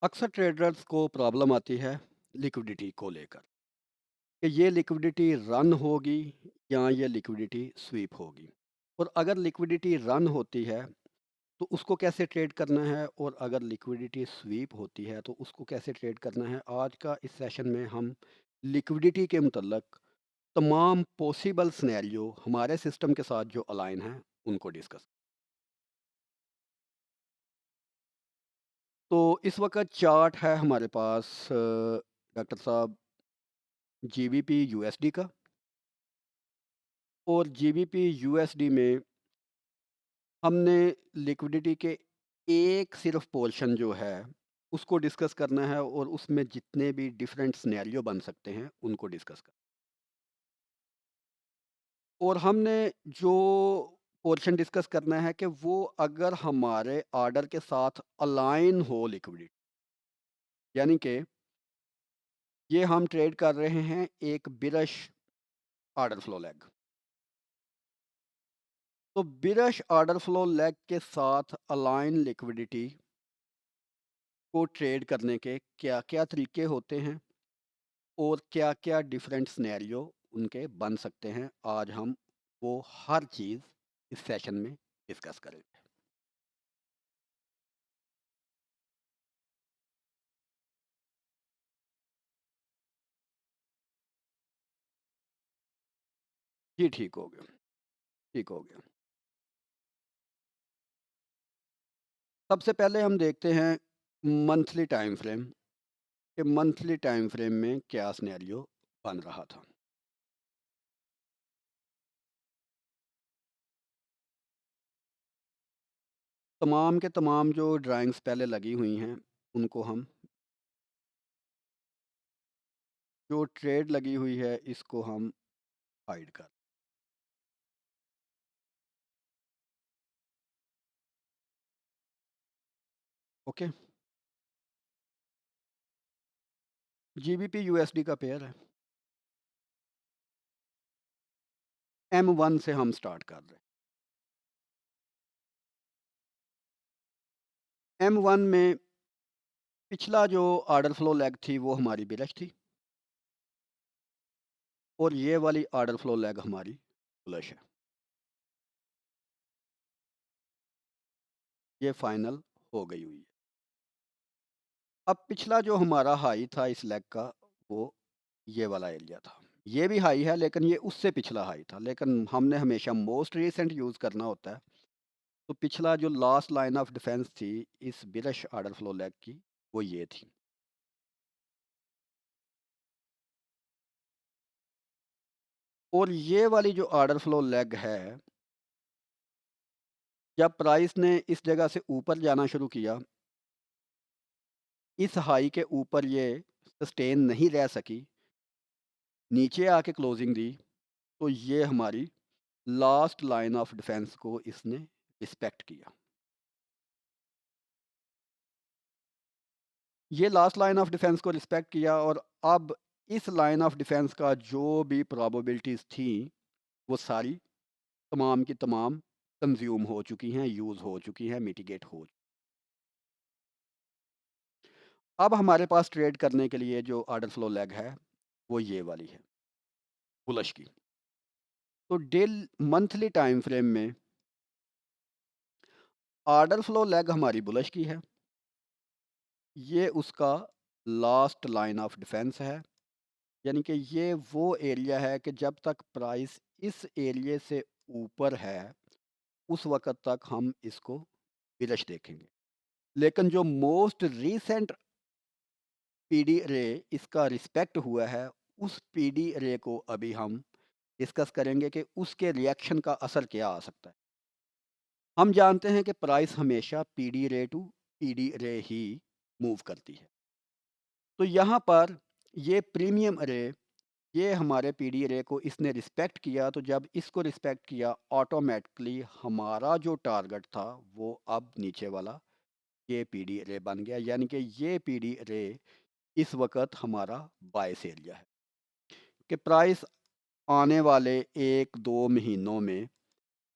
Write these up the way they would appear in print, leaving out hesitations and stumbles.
अक्सर ट्रेडर्स को प्रॉब्लम आती है लिक्विडिटी को लेकर कि ये लिक्विडिटी रन होगी या ये लिक्विडिटी स्वीप होगी। और अगर लिक्विडिटी रन होती है तो उसको कैसे ट्रेड करना है, और अगर लिक्विडिटी स्वीप होती है तो उसको कैसे ट्रेड करना है। आज का इस सेशन में हम लिक्विडिटी के मुतल्लक तमाम पॉसिबल सिनेरियो हमारे सिस्टम के साथ जो अलाइन हैं उनको डिस्कस। तो इस वक्त चार्ट है हमारे पास डॉक्टर साहब, जीबीपी यूएसडी का। और जीबीपी यूएसडी में हमने लिक्विडिटी के एक सिर्फ पोर्शन जो है उसको डिस्कस करना है, और उसमें जितने भी डिफरेंट सिनेरियो बन सकते हैं उनको डिस्कस कर। और हमने जो पोर्शन डिस्कस करना है कि वो अगर हमारे आर्डर के साथ अलाइन हो लिक्विडिटी, यानी कि ये हम ट्रेड कर रहे हैं एक बिरश आर्डर फ्लो लेग। तो बिरश आर्डर फ्लो लेग के साथ अलाइन लिक्विडिटी को ट्रेड करने के क्या क्या तरीके होते हैं, और क्या-क्या डिफरेंट सिनेरियो उनके बन सकते हैं। आज हम वो हर चीज़ इस सेशन में डिस्कस करेंगे। जी, ठीक हो गया, ठीक हो गया। सबसे पहले हम देखते हैं मंथली टाइम फ्रेम, कि मंथली टाइम फ्रेम में क्या सिनेरियो बन रहा था। तमाम के तमाम जो ड्राइंग्स पहले लगी हुई हैं, उनको हम, जो ट्रेड लगी हुई है इसको हम हाइड कर। ओके, जीबीपी यूएसडी का पेयर है। M1 से हम स्टार्ट कर रहे हैं। M1 में पिछला जो ऑर्डर फ्लो लेग थी वो हमारी बिरश थी, और ये वाली ऑर्डर फ्लो लेग हमारी बुलिश है। ये फाइनल हो गई हुई है। अब पिछला जो हमारा हाई था इस लेग का, वो ये वाला एरिया था। ये भी हाई है लेकिन ये उससे पिछला हाई था, लेकिन हमने हमेशा मोस्ट रीसेंट यूज़ करना होता है। तो पिछला जो लास्ट लाइन ऑफ डिफेंस थी इस बिरश ऑर्डर फ्लो लेग की, वो ये थी। और ये वाली जो ऑर्डर फ्लो लेग है, जब प्राइस ने इस जगह से ऊपर जाना शुरू किया, इस हाई के ऊपर ये सस्टेन नहीं रह सकी, नीचे आके क्लोजिंग दी, तो ये हमारी लास्ट लाइन ऑफ डिफेंस को इसने रिस्पेक्ट किया। ये लास्ट लाइन ऑफ डिफेंस को रिस्पेक्ट किया, और अब इस लाइन ऑफ डिफेंस का जो भी प्रोबेबिलिटीज़ थी वो सारी तमाम की तमाम कंज्यूम हो चुकी हैं, यूज़ हो चुकी हैं, मिटिगेट हो। अब हमारे पास ट्रेड करने के लिए जो ऑर्डर फ्लो लेग है वो ये वाली है, बुलिश की। तो डेल मंथली टाइम फ्रेम में ऑर्डर फ्लो लेग हमारी बुलिश की है। ये उसका लास्ट लाइन ऑफ डिफेंस है, यानी कि ये वो एरिया है कि जब तक प्राइस इस एरिया से ऊपर है उस वक़्त तक हम इसको बिरश देखेंगे। लेकिन जो मोस्ट रीसेंट पीडी रे इसका रिस्पेक्ट हुआ है, उस पीडी रे को अभी हम डिस्कस करेंगे कि उसके रिएक्शन का असर क्या आ सकता है। हम जानते हैं कि प्राइस हमेशा पीडी रे टू पीडी रे ही मूव करती है। तो यहाँ पर ये प्रीमियम रे, ये हमारे पीडी रे को इसने रिस्पेक्ट किया, तो जब इसको रिस्पेक्ट किया ऑटोमेटिकली हमारा जो टारगेट था वो अब नीचे वाला ये पीडी रे बन गया, यानी कि ये पीडी रे इस वक्त हमारा बायस एरिया है कि प्राइस आने वाले 1-2 महीनों में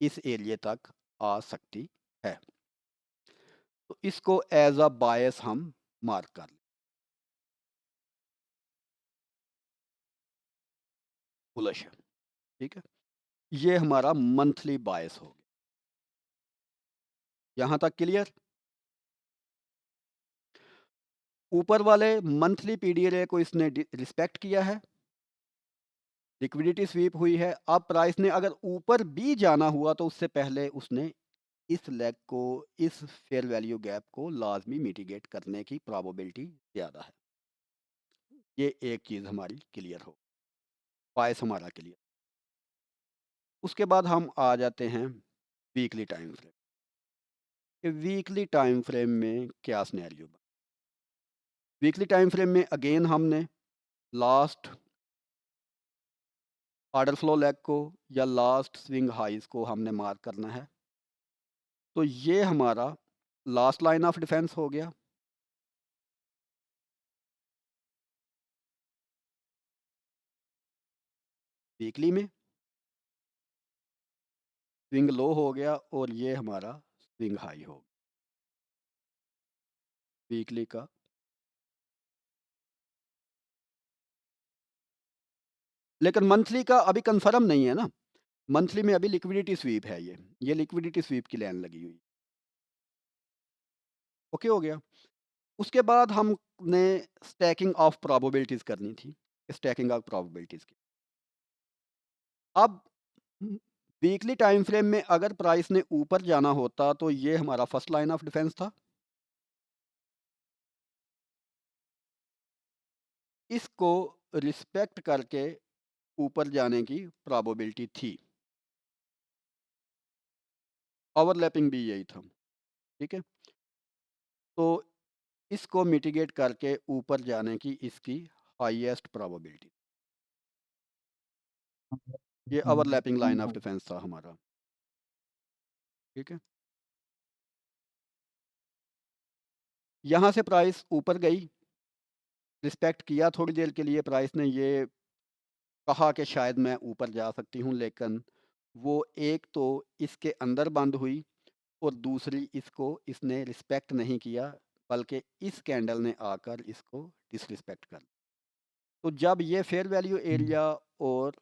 इस एरिया तक आ सकती है। तो इसको एज अ बायस हम मार्क कर लें, बुलिश है, ठीक है? ये हमारा मंथली बायस हो गया। यहाँ तक क्लियर? ऊपर वाले मंथली पीडीआरए को इसने रिस्पेक्ट किया है, लिक्विडिटी स्वीप हुई है। अब प्राइस ने अगर ऊपर भी जाना हुआ तो उससे पहले उसने इस लेग को, इस फेयर वैल्यू गैप को लाजमी मिटिगेट करने की प्रोबेबिलिटी ज़्यादा है। ये एक चीज़ हमारी क्लियर हो, बायस हमारा क्लियर। उसके बाद हम आ जाते हैं वीकली टाइम फ्रेम। कि वीकली टाइम फ्रेम में क्या सिनेरियो बना। वीकली टाइम फ्रेम में अगेन हमने लास्ट ऑर्डर फ्लो लेग को या लास्ट स्विंग हाइज को हमने मार्क करना है। तो ये हमारा लास्ट लाइन ऑफ डिफेंस हो गया। वीकली में स्विंग लो हो गया और ये हमारा स्विंग हाई हो गया वीकली का। लेकिन मंथली का अभी कंफर्म नहीं है ना, मंथली में अभी लिक्विडिटी स्वीप है, ये लिक्विडिटी स्वीप की लाइन लगी हुई। ओके हो गया। उसके बाद हमने स्टैकिंग ऑफ प्रोबेबिलिटीज करनी थी, स्टैकिंग ऑफ प्रोबेबिलिटीज की। अब वीकली टाइम फ्रेम में अगर प्राइस ने ऊपर जाना होता तो ये हमारा फर्स्ट लाइन ऑफ डिफेंस था। इसको रिस्पेक्ट करके ऊपर जाने की प्रोबेबिलिटी थी। ओवरलैपिंग भी यही था, ठीक है? तो इसको मिटिगेट करके ऊपर जाने की इसकी हाईएस्ट प्रोबेबिलिटी, ये ओवरलैपिंग लाइन ऑफ डिफेंस था हमारा, ठीक है? यहाँ से प्राइस ऊपर गई, रिस्पेक्ट किया थोड़ी देर के लिए प्राइस ने, ये कहा कि शायद मैं ऊपर जा सकती हूँ, लेकिन वो एक तो इसके अंदर बंद हुई और दूसरी इसको इसने रिस्पेक्ट नहीं किया, बल्कि इस कैंडल ने आकर इसको डिसरिस्पेक्ट कर। तो जब ये फेयर वैल्यू एरिया और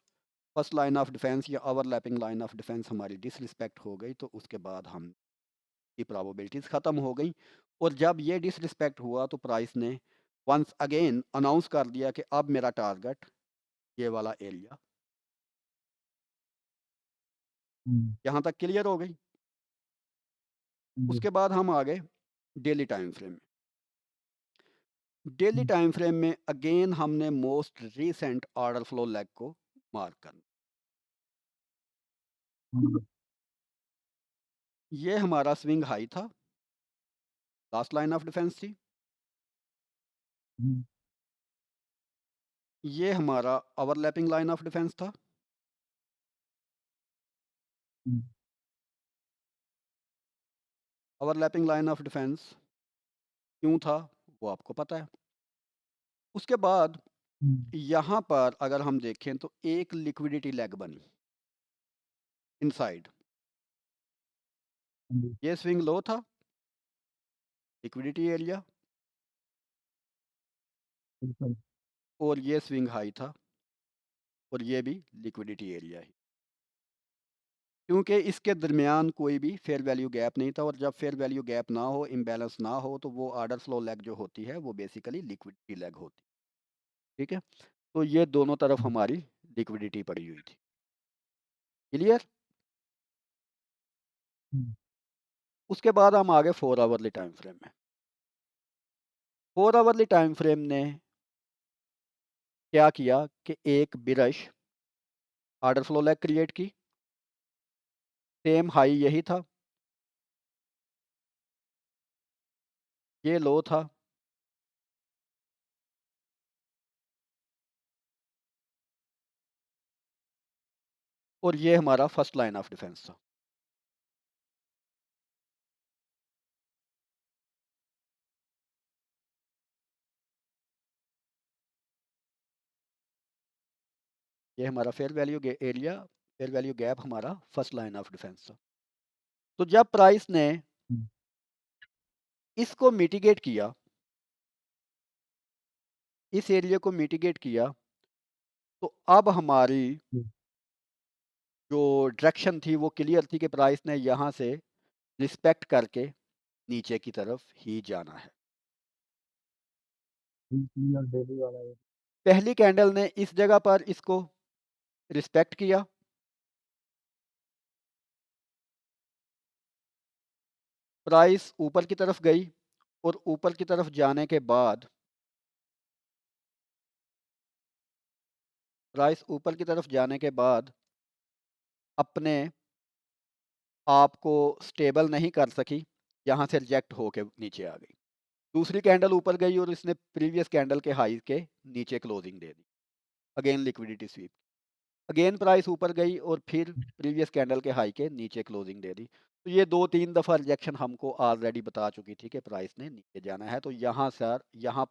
फर्स्ट लाइन ऑफ डिफेंस या ओवरलैपिंग लाइन ऑफ डिफेंस हमारी डिसरिस्पेक्ट हो गई तो उसके बाद हम की प्रोबेबिलिटीज़ ख़त्म हो गई। और जब ये डिसरिस्पेक्ट हुआ तो प्राइस ने वंस अगेन अनाउंस कर दिया कि अब मेरा टारगेट ये वाला एरिया। यहाँ तक क्लियर हो गई। उसके बाद हम आ गए डेली टाइम फ्रेम में। डेली टाइम फ्रेम में अगेन हमने most recent order flow leg को मार्क करना। ये हमारा स्विंग हाई था, लास्ट लाइन ऑफ डिफेंस थी। ये हमारा ओवरलैपिंग लाइन ऑफ डिफेंस था। ओवरलैपिंग लाइन ऑफ डिफेंस क्यों था वो आपको पता है। उसके बाद यहाँ पर अगर हम देखें तो एक लिक्विडिटी लेग बनी इनसाइड। ये स्विंग लो था, लिक्विडिटी एरिया, और ये स्विंग हाई था और ये भी लिक्विडिटी एरिया ही, क्योंकि इसके दरमियान कोई भी फेयर वैल्यू गैप नहीं था। और जब फेयर वैल्यू गैप ना हो, इम्बैलेंस ना हो, तो वो ऑर्डर फ्लो लेग जो होती है वो बेसिकली लिक्विडिटी लेग होती है, ठीक है? तो ये दोनों तरफ हमारी लिक्विडिटी पड़ी हुई थी। क्लियर? उसके बाद हम आ गए 4 आवरली टाइम फ्रेम में। 4 आवरली टाइम फ्रेम ने क्या किया कि एक बिरश ऑर्डर फ्लो लेग क्रिएट की। सेम हाई यही था, ये लो था, और ये हमारा फर्स्ट लाइन ऑफ डिफेंस था। ये हमारा fair value area, fair value gap हमारा फर्स्ट लाइन ऑफ डिफेंस था। तो जब प्राइस ने इसको मिटिगेट किया इस एरिया को मिटिगेट किया, तो अब हमारी जी, जो डायरेक्शन थी वो क्लियर थी कि प्राइस ने यहाँ से रिस्पेक्ट करके नीचे की तरफ ही जाना है। वीकली और डेली वाला ये। पहली कैंडल ने इस जगह पर इसको रिस्पेक्ट किया, प्राइस ऊपर की तरफ गई और ऊपर की तरफ जाने के बाद प्राइस ऊपर की तरफ जाने के बाद अपने आप को स्टेबल नहीं कर सकी, यहाँ से रिजेक्ट होके नीचे आ गई। दूसरी कैंडल ऊपर गई और इसने प्रीवियस कैंडल के हाई के नीचे क्लोजिंग दे दी। Again liquidity sweep. Again price ऊपर गई और फिर प्रीवियस कैंडल के हाई के नीचे क्लोजिंग दे दी। तो ये 2-3 दफ़ा रिजेक्शन हमको ऑलरेडी बता चुकी थी कि प्राइस ने नीचे जाना है, तो यहाँ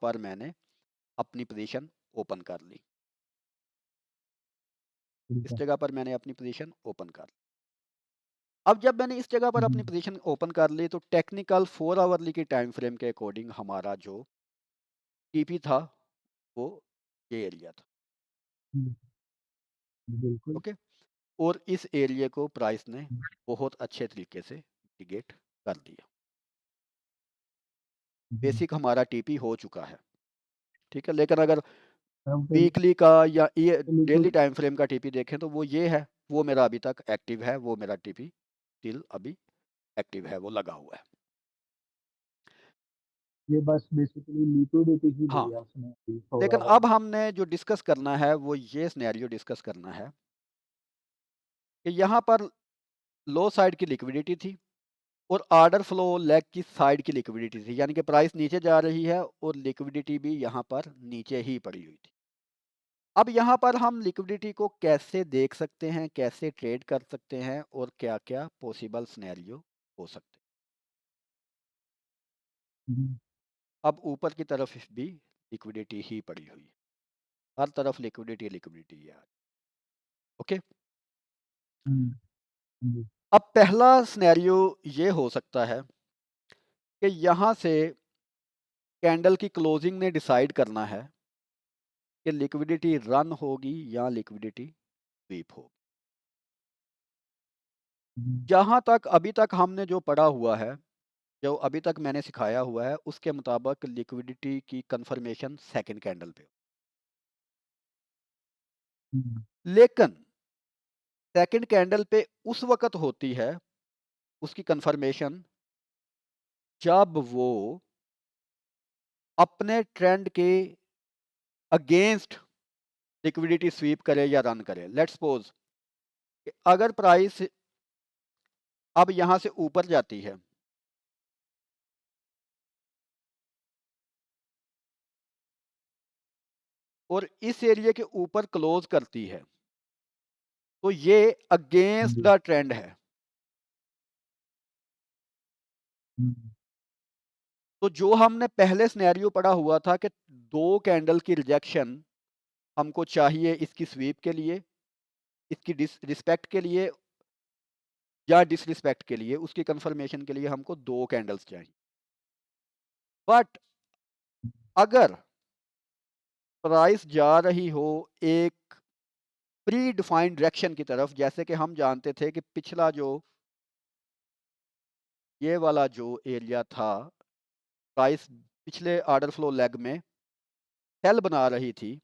पर मैंने अपनी पोज़ीशन ओपन कर ली। ठीक इस है। जगह पर मैंने अपनी पोज़ीशन ओपन कर ली। अब जब मैंने इस जगह पर हुँ, अपनी पोज़ीशन ओपन कर ली, तो टेक्निकल 4 आवरली की टाइम फ्रेम के अकॉर्डिंग हमारा जो टीपी था, वो ये एरिया था। हुँ, बिल्कुल। ओके? और इस एरिया को प्राइस ने बहुत अच्छे तरीके से मिटिगेट कर दिया। हुँ, बेसिक हमारा टीपी हो चुका है, ठीक है? लेकिन अगर अब वीकली का या ये डेली बिल्कुल, टाइम फ्रेम का टीपी देखें तो वो ये है, वो मेरा अभी तक एक्टिव है, वो मेरा टीपी स्टिल अभी एक्टिव है, वो लगा हुआ है। ये बस बेसिकली लिक्विडिटी ही दी हाँ, है उसने अभी 4 लेकिन आवर अब में। हमने जो डिस्कस करना है वो ये सिनेरियो डिस्कस करना है कि यहाँ पर लो साइड की लिक्विडिटी थी और ऑर्डर फ्लो लेग की साइड की लिक्विडिटी थी, यानी कि प्राइस नीचे जा रही है और लिक्विडिटी भी यहाँ पर नीचे ही पड़ी हुई थी। अब यहाँ पर हम लिक्विडिटी को कैसे देख सकते हैं, कैसे ट्रेड कर सकते हैं और क्या-क्या पॉसिबल सिनेरियो हो सकते हैं। हुँ, अब ऊपर की तरफ भी लिक्विडिटी ही पड़ी हुई है। हर तरफ लिक्विडिटी लिक्विडिटी है आज। ओके? हुँ, जी, अब पहला सिनेरियो ये हो सकता है कि यहाँ से कैंडल की क्लोजिंग ने डिसाइड करना है कि लिक्विडिटी रन होगी या लिक्विडिटी स्वीप होगी। हुँ, जहाँ तक अभी तक हमने जो पढ़ा हुआ है, जो अभी तक मैंने सिखाया हुआ है, उसके मुताबिक लिक्विडिटी की कंफर्मेशन सेकंड कैंडल पे। हुँ, लेकिन सेकंड कैंडल पे उस वक़्त होती है, उसकी कंफर्मेशन, जब वो अपने ट्रेंड के अगेंस्ट लिक्विडिटी स्वीप करे या रन करे। लेट्स सपोज़ कि अगर प्राइस अब यहाँ से ऊपर जाती है और इस एरिया के ऊपर क्लोज़ करती है, तो ये अगेंस्ट जी, द ट्रेंड है। हुँ, तो जो हमने पहले सिनेरियो पढ़ा हुआ था कि 2 कैंडल की रिजेक्शन हमको चाहिए इसकी स्वीप के लिए, इसकी रिस्पेक्ट के लिए या डिसरिस्पेक्ट के लिए, उसकी कंफर्मेशन के लिए हमको 2 कैंडल्स चाहिए। बट अगर प्राइस जा रही हो एक प्री डिफाइंड डायरेक्शन की तरफ, जैसे कि हम जानते थे कि पिछला जो ये वाला जो एरिया था, प्राइस पिछले ऑर्डर फ्लो लेग में सेल बना रही थी,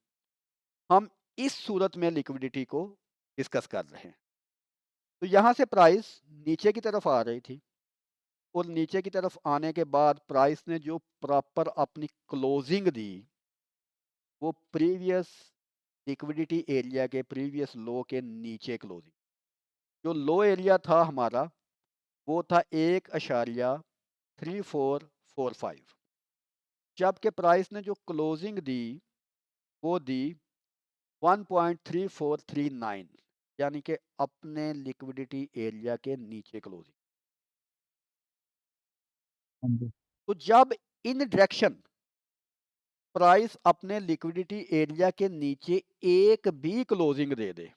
हम इस सूरत में लिक्विडिटी को डिस्कस कर रहे हैं। तो यहाँ से प्राइस नीचे की तरफ आ रही थी और नीचे की तरफ आने के बाद प्राइस ने जो प्रॉपर अपनी क्लोजिंग दी, वो प्रीवियस लिक्विडिटी एरिया के प्रीवियस लो के नीचे क्लोजिंग। जो लो एरिया था हमारा, वो था 1.3445, जबकि प्राइस ने जो क्लोजिंग दी वो दी 1.3439, यानी कि अपने लिक्विडिटी एरिया के नीचे क्लोजिंग। हाँ जी, तो जब इन डायरेक्शन प्राइस अपने लिक्विडिटी एरिया के नीचे एक भी क्लोजिंग दे दे,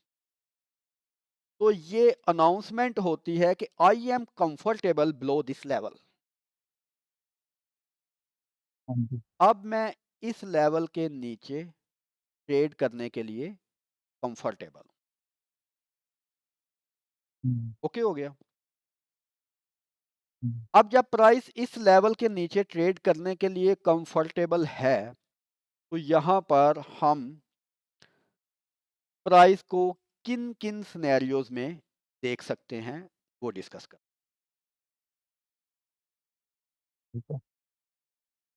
तो ये अनाउंसमेंट होती है कि I am comfortable below this level. हाँ जी, अब मैं इस लेवल के नीचे ट्रेड करने के लिए कंफर्टेबल। हुँ, ओके हो गया। हुँ, अब जब प्राइस इस लेवल के नीचे ट्रेड करने के लिए कंफर्टेबल है, तो यहाँ पर हम प्राइस को किन किन सिनेरियोज में देख सकते हैं, वो डिस्कस कर। ठीक है।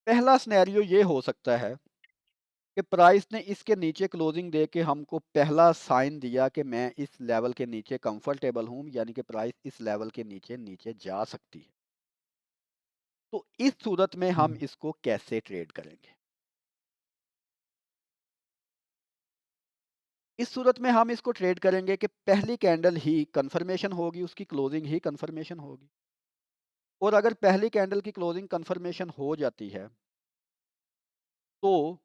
पहला सिनेरियो ये हो सकता है कि प्राइस ने इसके नीचे क्लोजिंग दे के हमको पहला साइन दिया कि मैं इस लेवल के नीचे कंफर्टेबल हूँ, यानी कि प्राइस इस लेवल के नीचे नीचे जा सकती है। तो इस सूरत में हम हुँ, इसको कैसे ट्रेड करेंगे? इस सूरत में हम इसको ट्रेड करेंगे कि पहली कैंडल ही कंफर्मेशन होगी, उसकी क्लोजिंग ही कंफर्मेशन होगी। और अगर पहली कैंडल की क्लोजिंग कंफर्मेशन हो जाती है, तो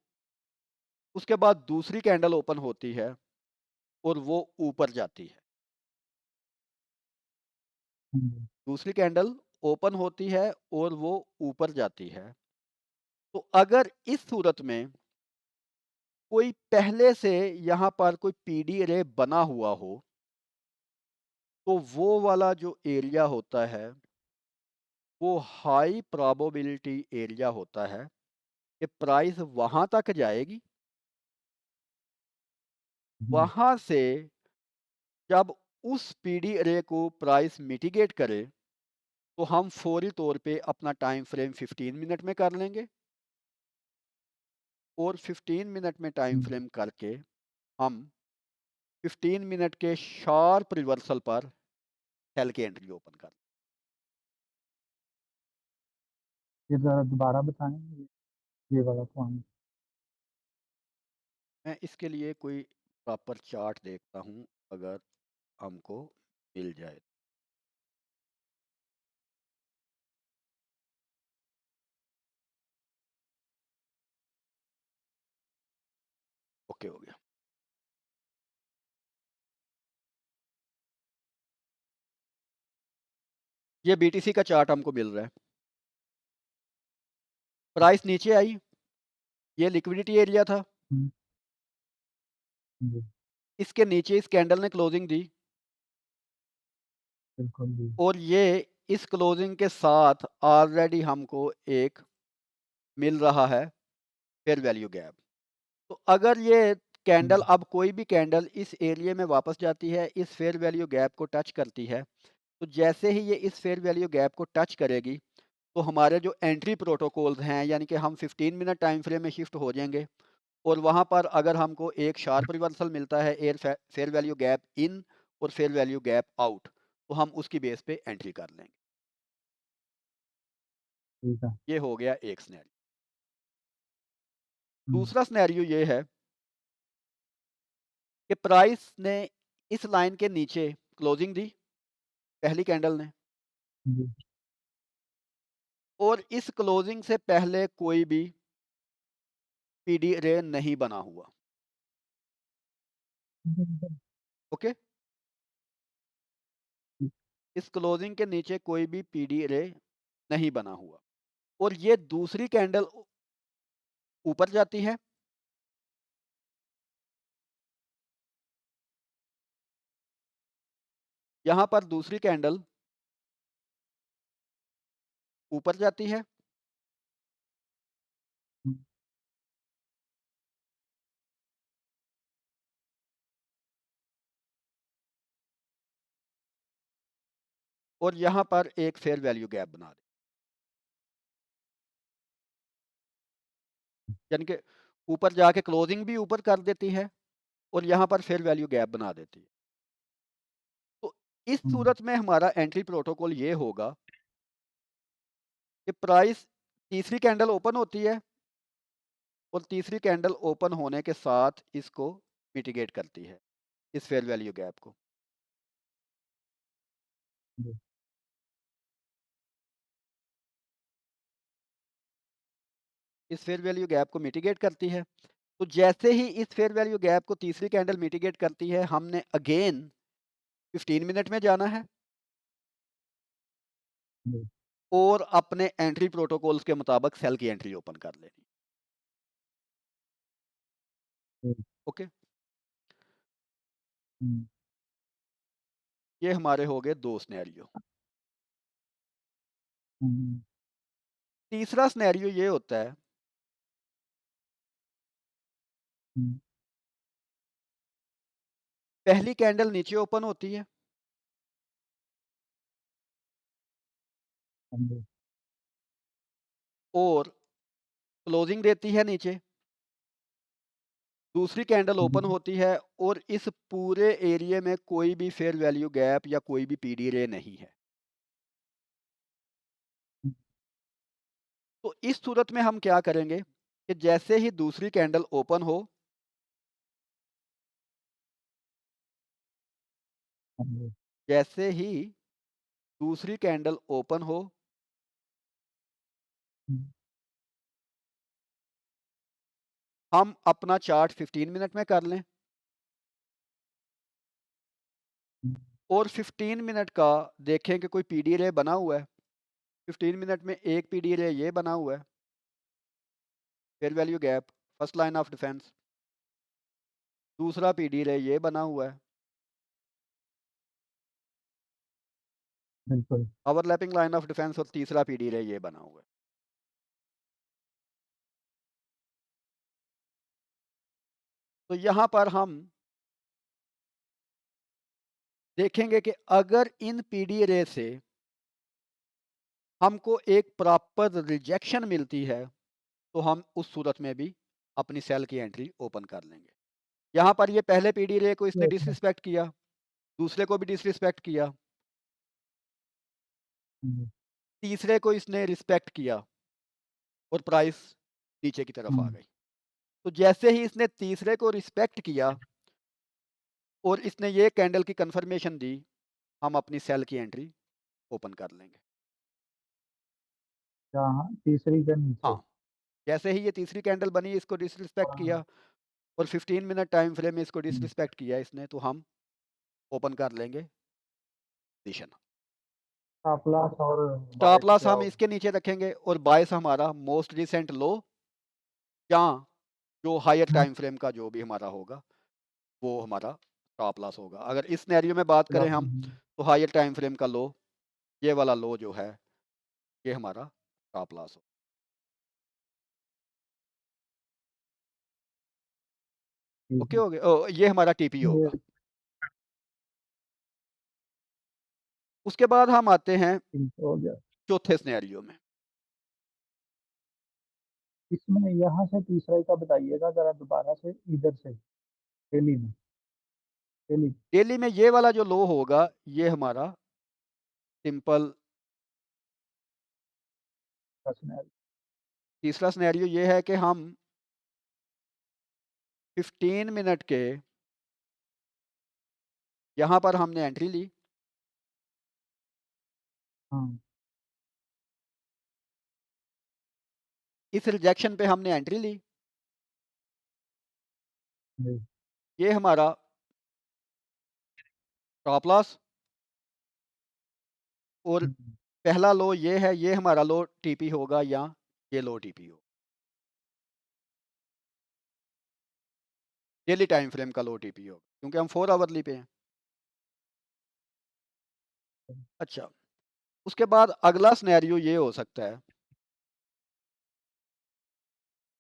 उसके बाद दूसरी कैंडल ओपन होती है और वो ऊपर जाती है। हुँ, दूसरी कैंडल ओपन होती है और वो ऊपर जाती है। तो अगर इस सूरत में कोई पहले से यहाँ पर कोई पीडी रे बना हुआ हो, तो वो वाला जो एरिया होता है, वो हाई प्रोबेबिलिटी एरिया होता है कि प्राइस वहां तक जाएगी। हुँ, वहां से जब उस पीडी रे को प्राइस मिटिगेट करे, तो हम फौरी तौर पे अपना टाइम फ्रेम 15 मिनट में कर लेंगे और 15 मिनट में टाइम हुँ। फ्रेम करके हम 15 मिनट के शार्प रिवर्सल पर सेल की एंट्री ओपन कर। ये ज़रा दोबारा बताएँगे ये वाला पॉइंट? मैं इसके लिए कोई प्रॉपर चार्ट देखता हूँ, अगर हमको मिल जाए। ओके हो गया। ये बीटीसी का चार्ट हमको मिल रहा है। प्राइस नीचे आई, ये लिक्विडिटी एरिया था। हुँ, जी, इसके नीचे इस कैंडल ने क्लोजिंग दी बिल्कुल जी। और ये इस क्लोजिंग के साथ ऑलरेडी हमको एक मिल रहा है फेयर वैल्यू गैप। तो अगर ये कैंडल, हुँ, अब कोई भी कैंडल इस एरिया में वापस जाती है, इस फेयर वैल्यू गैप को टच करती है, तो जैसे ही ये इस फेयर वैल्यू गैप को टच करेगी, तो हमारे जो एंट्री प्रोटोकॉल्स हैं, यानी कि हम 15 मिनट टाइम फ्रेम में शिफ्ट हो जाएंगे और वहाँ पर अगर हमको एक शार्प रिवर्सल मिलता है air fare value gap in और फेयर वैल्यू गैप आउट, तो हम उसकी बेस पे एंट्री कर लेंगे। ठीक है। ये हो गया एक सिनेरियो। हुँ, दूसरा सिनेरियो ये है कि प्राइस ने इस लाइन के नीचे क्लोजिंग दी, पहली कैंडल ने, जी। और इस क्लोजिंग से पहले कोई भी पीडी रे नहीं बना हुआ। ओके। इस क्लोजिंग के नीचे कोई भी पीडी रे नहीं बना हुआ और ये दूसरी कैंडल ऊपर जाती है। यहाँ पर दूसरी कैंडल ऊपर जाती है हुँ, और यहाँ पर एक फेयर वैल्यू गैप बना दे, यानी कि ऊपर जाके क्लोजिंग भी ऊपर कर देती है और यहाँ पर फेयर वैल्यू गैप बना देती है। तो इस हुँ, सूरत में हमारा एंट्री प्रोटोकॉल ये होगा कि प्राइस तीसरी कैंडल ओपन होती है और तीसरी कैंडल ओपन होने के साथ इसको मिटिगेट करती है, इस फेयर वैल्यू गैप को। जी। इस फेयर वैल्यू गैप को मिटिगेट करती है। तो जैसे ही इस फेयर वैल्यू गैप को तीसरी कैंडल मिटिगेट करती है, हमने अगेन 15 मिनट में जाना है जी, और अपने एंट्री प्रोटोकॉल्स के मुताबिक सेल की एंट्री ओपन कर लेनी। जी। ओके, हुँ, ये हमारे हो गए 2 सिनेरियो। हुँ, तीसरा सिनेरियो ये होता है, हुँ, पहली कैंडल नीचे ओपन होती है हाँ जी। और क्लोजिंग देती है नीचे। दूसरी कैंडल हुँ, ओपन होती है और इस पूरे एरिया में कोई भी फेयर वैल्यू गैप या कोई भी पीडी रे नहीं है। हुँ, तो इस सूरत में हम क्या करेंगे कि जैसे ही दूसरी कैंडल ओपन हो, हाँ जी। जैसे ही दूसरी कैंडल ओपन हो, हुँ, हम अपना चार्ट 15 मिनट में कर लें हुँ, और 15 मिनट का देखें कि कोई पीडी रे बना हुआ है। 15 मिनट में एक पीडी रे ये बना हुआ है, fair value gap, first line of defence. दूसरा पीडी रे ये बना हुआ है, बिल्कुल। ओवरलैपिंग लाइन ऑफ डिफेंस, और तीसरा पीडी रे ये बना हुआ है। तो यहाँ पर हम देखेंगे कि अगर इन पीडी रे से हमको एक प्रॉपर रिजेक्शन मिलती है, तो हम उस सूरत में भी अपनी सेल की एंट्री ओपन कर लेंगे। यहाँ पर ये पहले पीडी रे को इसने ये तो डिसरिस्पेक्ट किया, दूसरे को भी डिसरिस्पेक्ट किया, हुँ, तीसरे को इसने रिस्पेक्ट किया और प्राइस नीचे की तरफ आ हुँ, गई। तो जैसे ही इसने तीसरे को रिस्पेक्ट किया और इसने ये कैंडल की कंफर्मेशन दी, हम अपनी सेल की एंट्री ओपन कर लेंगे। जहाँ तीसरी के नीचे। हाँ, जैसे ही ये तीसरी कैंडल बनी, इसको डिसरिस्पेक्ट हाँ, किया और 15 मिनट टाइम फ्रेम में इसको हुँ, डिसरिस्पेक्ट किया इसने, तो हम ओपन कर लेंगे पोजीशन। स्टॉप लॉस और बाय स्टॉप लॉस क्या हम होगा? इसके नीचे रखेंगे और बायस हमारा मोस्ट रिसेंट लो या जो हायर हुँ, टाइम फ्रेम का जो भी हमारा होगा, वो हमारा स्टॉप लॉस होगा। अगर इस सिनेरियो में बात करें हम, हुँ, तो हायर टाइम फ्रेम का लो, ये वाला लो जो है, ये हमारा स्टॉप लॉस हो। ठीक ओके है। हो गया, ये हमारा टीपी ये होगा। उसके बाद हम आते हैं ठीक हो गया। चौथे सिनेरियो में। इसमें यहाँ से तीसरा का बताइएगा ज़रा दोबारा से इधर से डेली में, डेली डेली में ये वाला जो लो होगा, ये हमारा सिंपल। का सिनेरियो। तीसरा सिनेरियो ये है कि हम 15 मिनट के यहाँ पर हमने एंट्री ली, हाँ, इस रिजेक्शन पे हमने एंट्री ली, जी। ये हमारा स्टॉप लॉस और हुँ, पहला लो ये है, ये हमारा लो टीपी होगा या ये लो टीपी हो। डेली टाइम फ्रेम का लो टीपी होगा क्योंकि हम 4 आवरली पे हैं। अच्छा, उसके बाद अगला सिनेरियो ये हो सकता है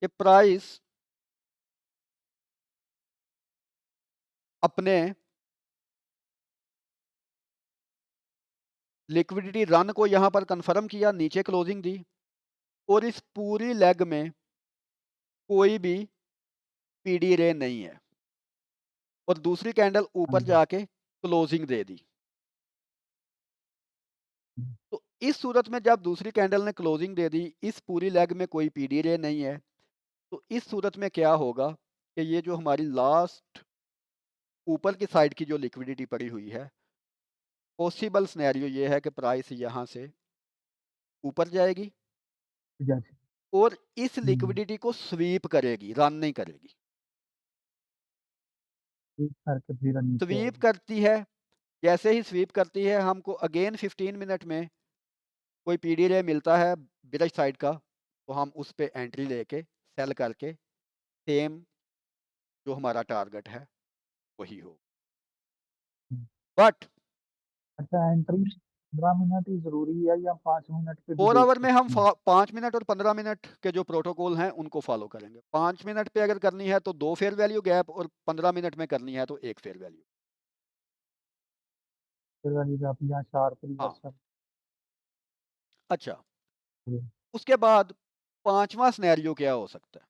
कि प्राइस अपने लिक्विडिटी रन को यहाँ पर कंफर्म किया, नीचे क्लोजिंग दी और इस पूरी लेग में कोई भी पीडी रे नहीं है और दूसरी कैंडल हाँ ऊपर जी। जाके क्लोजिंग दे दी। हुँ, तो इस सूरत में जब दूसरी कैंडल ने क्लोजिंग दे दी, इस पूरी लेग में कोई पीडी रे नहीं है, तो इस सूरत में क्या होगा कि ये जो हमारी लास्ट ऊपर की साइड की जो लिक्विडिटी पड़ी हुई है, पॉसिबल सिनेरियो ये है कि प्राइस यहाँ से ऊपर जाएगी जैसे और इस हुँ, लिक्विडिटी को स्वीप करेगी, रन नहीं करेगी। ठीक करके फिर नीचे स्वीप आएगी। करती है, जैसे ही स्वीप करती है हमको अगेन 15 मिनट में कोई पीडी रे मिलता है बिरज साइड का, तो हम उस पे एंट्री लेके सेल करके सेम जो हमारा टारगेट है वही हो। हुँ। बट अच्छा एंट्री 15 मिनट ही ज़रूरी है या 5 मिनट पे भी 4 देख आवर में हम सकते हैं? 5 मिनट और 15 मिनट के जो प्रोटोकॉल हैं उनको फॉलो करेंगे। 5 मिनट पे अगर करनी है तो 2 फेयर वैल्यू गैप, और 15 मिनट में करनी है तो 1 फेयर वैल्यू। फिर वाली आप यहाँ शार्प हाँ, रिवर्सल अच्छा। हुँ, उसके बाद 5वां सिनेरियो क्या हो सकता है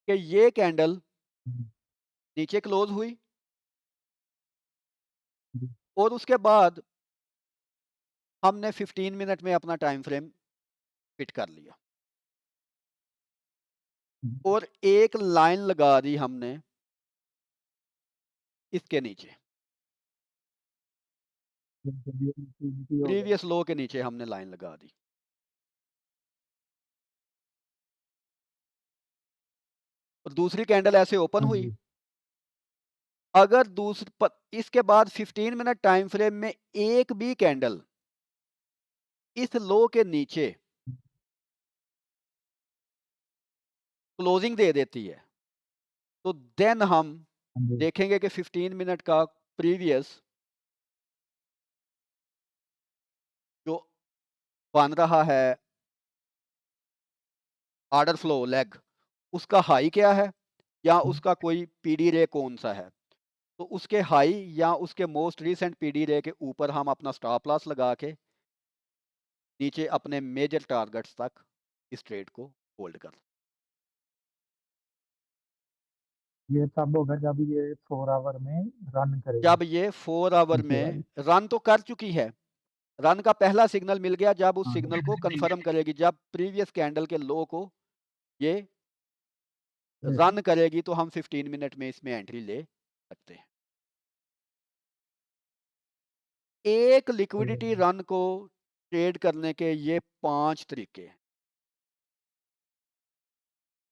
कि ये कैंडल हुँ, नीचे क्लोज़ हुई जी, और उसके बाद हमने 15 मिनट में अपना टाइम फ्रेम फिट कर लिया हुँ, और एक लाइन लगा दी हमने इसके नीचे, बिल्कुल ये इज़ी हो गया। प्रीवियस लो के नीचे हमने लाइन लगा दी और दूसरी कैंडल ऐसे ओपन हाँ हुई। जी, अगर इसके बाद 15 मिनट टाइम फ्रेम में एक भी कैंडल इस लो के नीचे क्लोजिंग दे देती है, तो देन हम हाँ जी, देखेंगे कि 15 मिनट का प्रीवियस जो बन रहा है ऑर्डर फ्लो लेग, उसका हाई क्या है या हुँ, उसका कोई पीडी रे कौन सा है। तो उसके हाई या उसके मोस्ट रीसेंट पीडी रे के ऊपर हम अपना स्टॉप लॉस लगा के नीचे अपने मेजर टारगेट्स तक इस ट्रेड को होल्ड कर। ये तब होगा जब ये 4 आवर में रन करेगी, जब ये 4 आवर नीचे में वाली। रन तो कर चुकी है, रन का पहला सिग्नल मिल गया जब उस हाँ, सिग्नल को कंफर्म करेगी, जब प्रीवियस कैंडल के लो को ये यस, रन करेगी तो हम 15 मिनट में इसमें एंट्री ले सकते हैं। एक सही है, लिक्विडिटी रन को ट्रेड करने के ये 5 तरीके हैं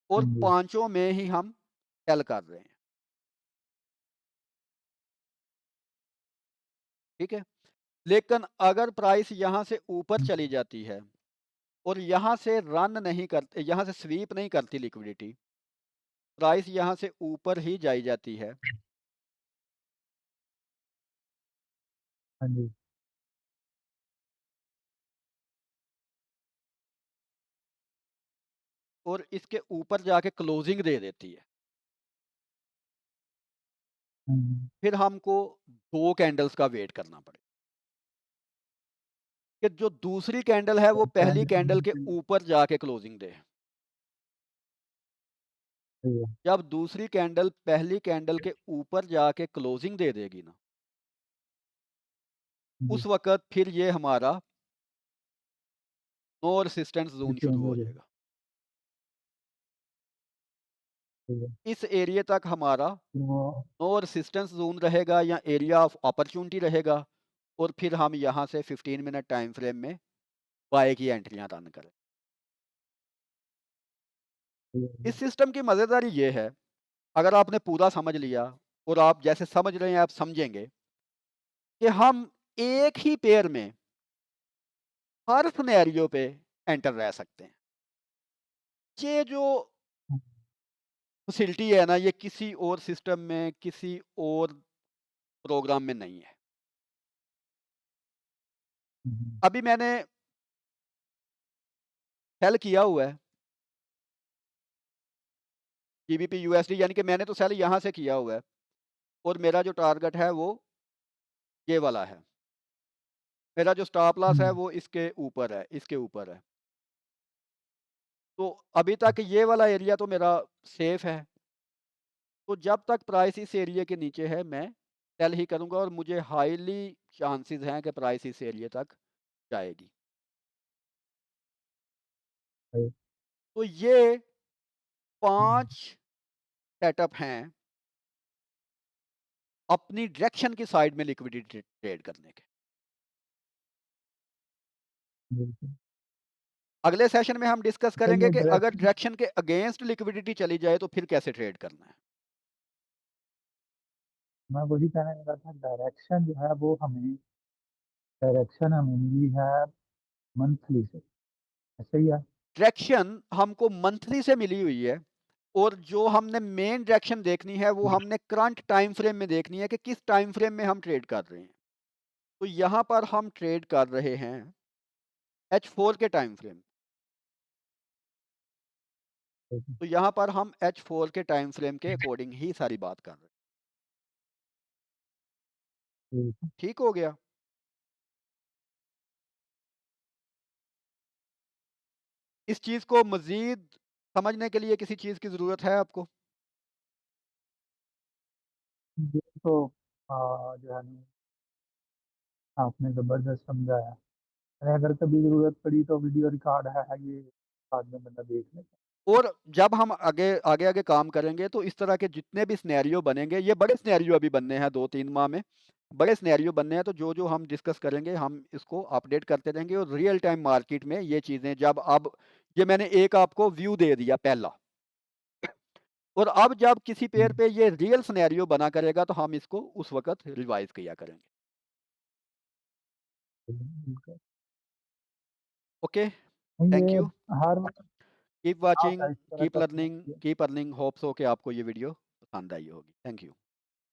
और हाँ जी, पांचों में ही हम सेल कर रहे हैं। ठीक है, लेकिन अगर प्राइस यहाँ से ऊपर हुँ, चली जाती है और यहाँ से रन नहीं करते, यहाँ से स्वीप नहीं करती लिक्विडिटी, प्राइस यहाँ से ऊपर ही जाई जाती है हाँ जी, और इसके ऊपर जाके क्लोजिंग दे देती है, हुँ, फिर हमको 2 कैंडल्स का वेट करना पड़ेगा कि जो दूसरी कैंडल है वो पहली पहले कैंडल के सही ऊपर जाके क्लोजिंग दे। है, जब दूसरी कैंडल पहली कैंडल के ऊपर जाके क्लोजिंग दे देगी ना, जी, उस वक़्त फिर ये हमारा नो रेजिस्टेंस ये ज़ोन शुरू चेंज हो हो गया, जाएगा। सही है। इस एरिया तक हमारा वो नो रेजिस्टेंस ज़ोन रहेगा या एरिया ऑफ अपॉर्च्युनिटी रहेगा और फिर हम यहाँ से 15 मिनट टाइम फ्रेम में बाय की एंट्रियाँ रन करें। सही इस है, सिस्टम की मज़ेदारी ये है, अगर आपने पूरा समझ लिया और आप जैसे समझ रहे हैं आप समझेंगे कि हम एक ही पेयर में हर सिनेरियो पे एंटर रह सकते हैं। ये जो हुँ, फैसिलिटी है ना, ये किसी और सिस्टम में, किसी और प्रोग्राम में नहीं है। हुँ, अभी मैंने सेल किया हुआ है जीबीपी यूएसडी, यानी कि मैंने तो सेल यहाँ से किया हुआ है और मेरा जो टारगेट है वो ये वाला है। मेरा जो स्टॉप लॉस है हुँ, वो इसके ऊपर है, इसके ऊपर है। तो अभी तक ये वाला एरिया तो मेरा सेफ है। तो जब तक प्राइस इस एरिया के नीचे है मैं सेल ही करूँगा और मुझे हाईली चांसेस हैं कि प्राइस इस एरिया तक जाएगी। सही तो ये हुँ, 5 सेटअप हैं अपनी डायरेक्शन की साइड में लिक्विडिटी ट्रेड करने के। बिल्कुल। अगले सेशन में हम डिस्कस तो करेंगे ये कि अगर डायरेक्शन डायरेक्शन के अगेंस्ट लिक्विडिटी चली जाए तो फिर कैसे ट्रेड करना है। मैं वही कहने लगा था डायरेक्शन जो है वो हमें डायरेक्शन हमें मिली है मंथली से, ऐसे ही है? डायरेक्शन हमको मंथली से मिली हुई है और जो हमने मेन डायरेक्शन देखनी है वो हुँ, हमने करंट टाइम फ्रेम में देखनी है कि किस टाइम फ्रेम में हम ट्रेड कर रहे हैं। तो यहाँ पर हम ट्रेड कर रहे हैं H4 के टाइम फ्रेम। ठीक है, तो यहाँ पर हम H4 के टाइम फ्रेम के अकॉर्डिंग ही सारी बात कर रहे हैं। ठीक है। ठीक हो गया? इस चीज़ को मज़ीद समझने के लिए किसी चीज़ की ज़रूरत है आपको? ये तो जो है ना आपने ज़बरदस्त समझाया। अरे अगर कभी ज़रूरत पड़ी तो वीडियो रिकॉर्ड है ये बाद में बंदा देख लेगा। और जब हम आगे-आगे काम करेंगे तो इस तरह के जितने भी सिनेरियो बनेंगे, ये बड़े सिनेरियो अभी बनने हैं 2-3 माह में। बड़े सिनेरियो बनने हैं तो जो-जो हम डिस्कस करेंगे हम इसको अपडेट करते रहेंगे और रियल टाइम मार्केट में ये चीज़ें जब अब ये मैंने एक आपको व्यू दे दिया पहला और अब जब किसी हुँ, पेयर पे ये रियल सिनेरियो बना करेगा तो हम इसको उस वक़्त रिवाइज़ किया करेंगे। बिल्कुल। ओके, नहीं थैंक ये यू। हर कीप आप वाचिंग, इस तरह कीप का लर्निंग, समझिए। Keep earning. होप सो कि आपको ये वीडियो पसंद आई होगी। Thank you.